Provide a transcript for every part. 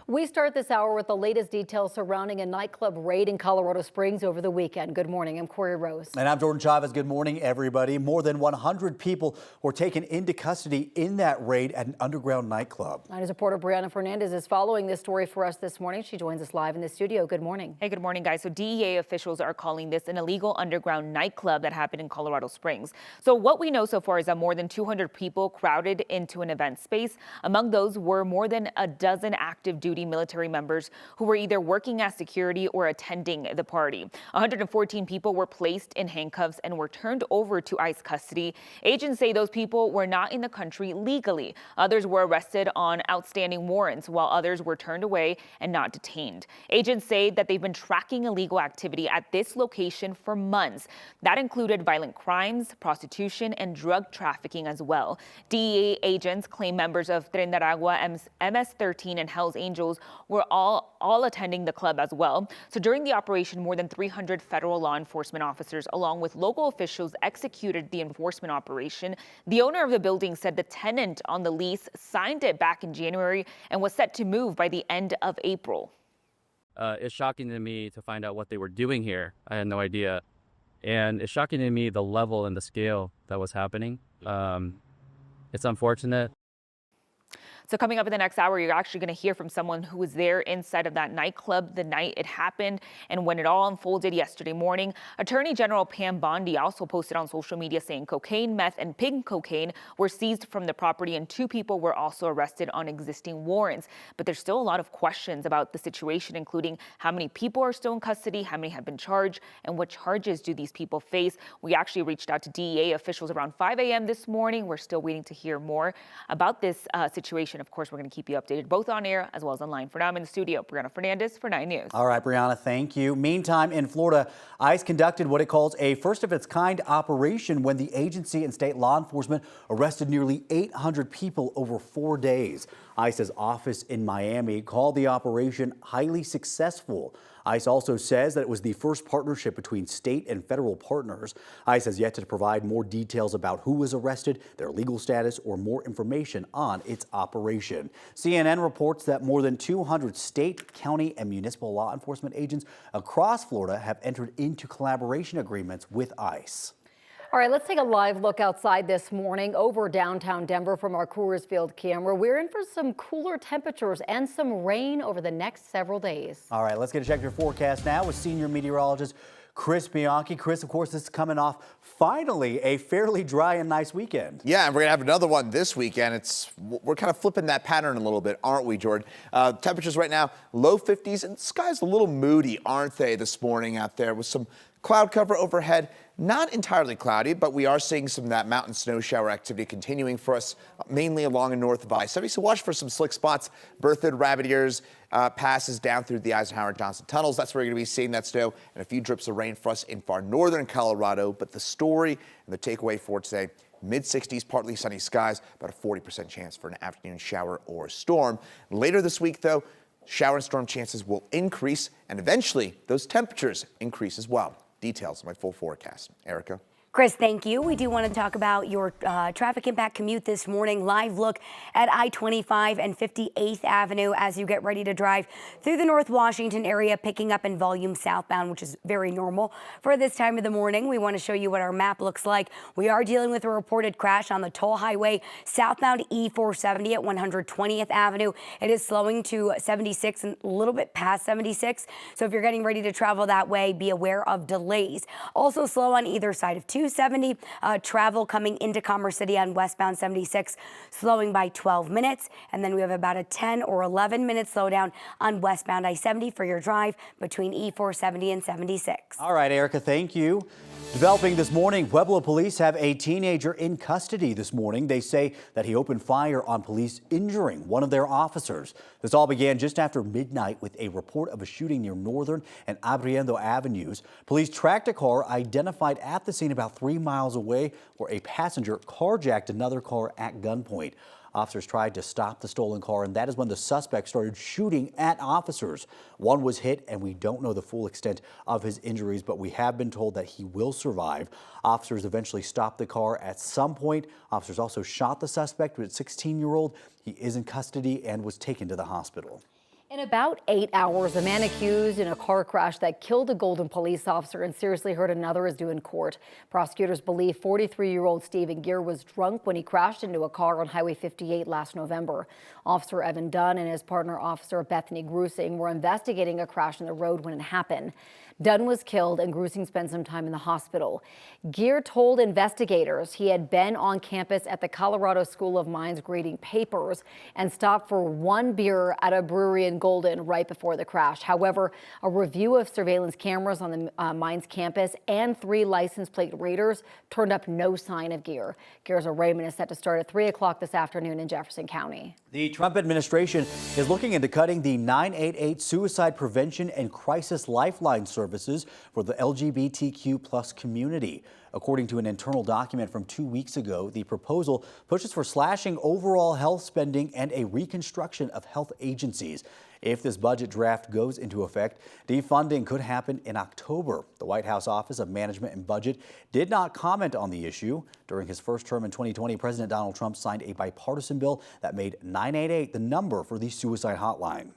We start this hour with the latest details surrounding a nightclub raid in Colorado Springs over the weekend. Good morning. I'm Corey Rose. And I'm Jordan Chavez. Good morning, everybody. More than 100 people were taken into custody in that raid at an underground nightclub. News reporter Brianna Fernandez is following this story for us this morning. She joins us live in the studio. Good morning. Hey, good morning, guys. So DEA officials are calling this an illegal underground nightclub that happened in Colorado Springs. So what we know so far is that more than 200 people crowded into an event space. Among those were more than a dozen active duty military members who were either working as security or attending the party. 114 people were placed in handcuffs and were turned over to ICE custody. Agents say those people were not in the country legally. Others were arrested on outstanding warrants, while others were turned away and not detained. Agents say that they've been tracking illegal activity at this location for months. That included violent crimes, prostitution, and drug trafficking as well. DEA agents claim members of Tren de Aragua, MS-13, and Hells Angels were all attending the club as well. So during the operation, more than 300 federal law enforcement officers, along with local officials, executed the enforcement operation. The owner of the building said the tenant on the lease signed it back in January and was set to move by the end of April. It's shocking to me to find out what they were doing here. I had no idea. And it's shocking to me the level and the scale that was happening. It's unfortunate. So coming up in the next hour, you're actually going to hear from someone who was there inside of that nightclub the night it happened and when it all unfolded yesterday morning. Attorney General Pam Bondi also posted on social media saying cocaine, meth, and pink cocaine were seized from the property, and 2 people were also arrested on existing warrants. But there's still a lot of questions about the situation, including how many people are still in custody, how many have been charged, and what charges do these people face. We actually reached out to DEA officials around 5 a.m. this morning. We're still waiting to hear more about this situation. Of course, we're going to keep you updated both on air as well as online. For now, I'm in the studio. Brianna Fernandez for 9 News. All right, Brianna, thank you. Meantime, in Florida, ICE conducted what it calls a first-of-its-kind operation when the agency and state law enforcement arrested nearly 800 people over 4 days. ICE's office in Miami called the operation highly successful. ICE also says that it was the first partnership between state and federal partners. ICE has yet to provide more details about who was arrested, their legal status, or more information on its operation. CNN reports that more than 200 state, county, and municipal law enforcement agents across Florida have entered into collaboration agreements with ICE. All right, let's take a live look outside this morning over downtown Denver from our Coors Field camera. We're in for some cooler temperatures and some rain over the next several days. All right, let's get a check of your forecast now with senior meteorologist Chris Bianchi. Chris, of course, this is coming off finally a fairly dry and nice weekend. Yeah, and we're going to have another one this weekend. We're kind of flipping that pattern a little bit, aren't we, Jordan? Temperatures right now, low 50s, and the sky's a little moody, aren't they, this morning out there with some cloud cover overhead. Not entirely cloudy, but we are seeing some of that mountain snow shower activity continuing for us, mainly along and north of I-70. So watch for some slick spots. Berthoud, Rabbit Ears passes down through the Eisenhower-Johnson tunnels. That's where you're going to be seeing that snow and a few drips of rain for us in far northern Colorado. But the story and the takeaway for today, mid-60s, partly sunny skies, about a 40% chance for an afternoon shower or storm. Later this week, though, shower and storm chances will increase, and eventually those temperatures increase as well. Details of my full forecast. Erica. Chris, thank you. We do want to talk about your traffic impact commute this morning. Live look at I-25 and 58th Avenue as you get ready to drive through the North Washington area, picking up in volume southbound, which is very normal for this time of the morning. We want to show you what our map looks like. We are dealing with a reported crash on the toll highway southbound E470 at 120th Avenue. It is slowing to 76 and a little bit past 76. So if you're getting ready to travel that way, be aware of delays. Also slow on either side of 270, travel coming into Commerce City on westbound 76, slowing by 12 minutes. And then we have about a 10 or 11 minute slowdown on westbound I-70 for your drive between E470 and 76. All right, Erica, thank you. Developing this morning, Pueblo police have a teenager in custody this morning. They say that he opened fire on police, injuring one of their officers. This all began just after midnight with a report of a shooting near Northern and Abriendo Avenues. Police tracked a car identified at the scene about 3 miles away where a passenger carjacked another car at gunpoint. Officers tried to stop the stolen car, and that is when the suspect started shooting at officers. One was hit, and we don't know the full extent of his injuries, but we have been told that he will survive. Officers eventually stopped the car at some point. Officers also shot the suspect, who is a 16-year-old. He is in custody and was taken to the hospital. In about 8 hours, a man accused in a car crash that killed a Golden police officer and seriously hurt another is due in court. Prosecutors believe 43-year-old Stephen Gear was drunk when he crashed into a car on Highway 58 last November. Officer Evan Dunn and his partner, Officer Bethany Grusing, were investigating a crash in the road when it happened. Dunn was killed and Grusing spent some time in the hospital. Gear told investigators he had been on campus at the Colorado School of Mines grading papers and stopped for one beer at a brewery in Golden right before the crash. However, a review of surveillance cameras on the Mines campus and 3 license plate readers turned up no sign of Gear. Gear's arraignment is set to start at 3 o'clock this afternoon in Jefferson County. The Trump administration is looking into cutting the 988 suicide prevention and crisis lifeline services for the LGBTQ+ community. According to an internal document from 2 weeks ago, the proposal pushes for slashing overall health spending and a reconstruction of health agencies. If this budget draft goes into effect, defunding could happen in October. The White House Office of Management and Budget did not comment on the issue. During his first term in 2020, President Donald Trump signed a bipartisan bill that made 988 the number for the suicide hotline.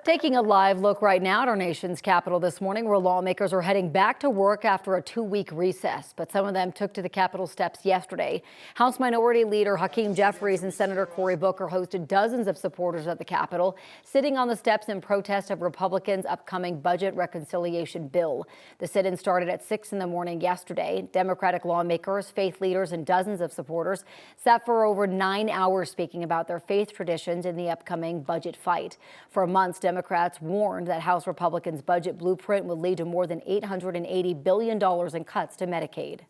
Taking a live look right now at our nation's capital this morning, where lawmakers are heading back to work after a 2-week recess. But some of them took to the Capitol steps yesterday. House Minority Leader Hakeem Jeffries and Senator Cory Booker hosted dozens of supporters at the Capitol, sitting on the steps in protest of Republicans' upcoming budget reconciliation bill. The sit-in started at 6 in the morning yesterday. Democratic lawmakers, faith leaders, and dozens of supporters sat for over 9 hours speaking about their faith traditions in the upcoming budget fight. For months, Democrats warned that House Republicans' budget blueprint would lead to more than $880 billion in cuts to Medicaid.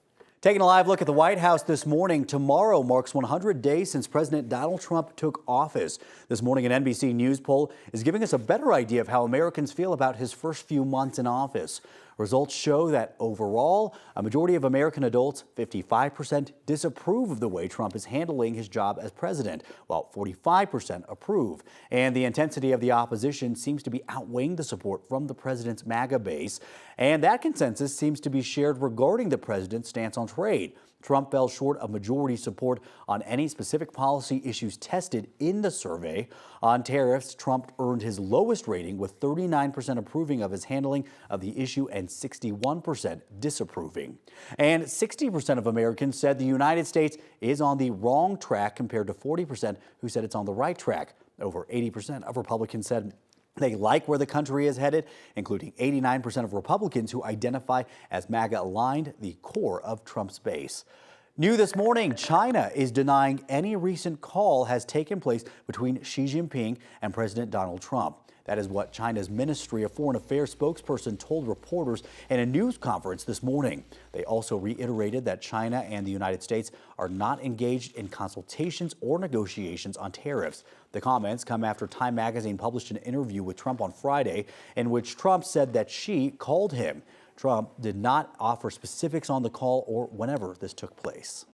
Taking a live look at the White House this morning, tomorrow marks 100 days since President Donald Trump took office. This morning, an NBC News poll is giving us a better idea of how Americans feel about his first few months in office. Results show that overall, a majority of American adults, 55%, disapprove of the way Trump is handling his job as president, while 45% approve. And the intensity of the opposition seems to be outweighing the support from the president's MAGA base. And that consensus seems to be shared regarding the president's stance on trade. Trump fell short of majority support on any specific policy issues tested in the survey. On tariffs, Trump earned his lowest rating, with 39% approving of his handling of the issue and 61% disapproving. And 60% of Americans said the United States is on the wrong track, compared to 40% who said it's on the right track. Over 80% of Republicans said they like where the country is headed, including 89% of Republicans who identify as MAGA aligned, the core of Trump's base. New this morning, China is denying any recent call has taken place between Xi Jinping and President Donald Trump. That is what China's Ministry of Foreign Affairs spokesperson told reporters in a news conference this morning. They also reiterated that China and the United States are not engaged in consultations or negotiations on tariffs. The comments come after Time magazine published an interview with Trump on Friday, in which Trump said that Xi called him. Trump did not offer specifics on the call or whenever this took place.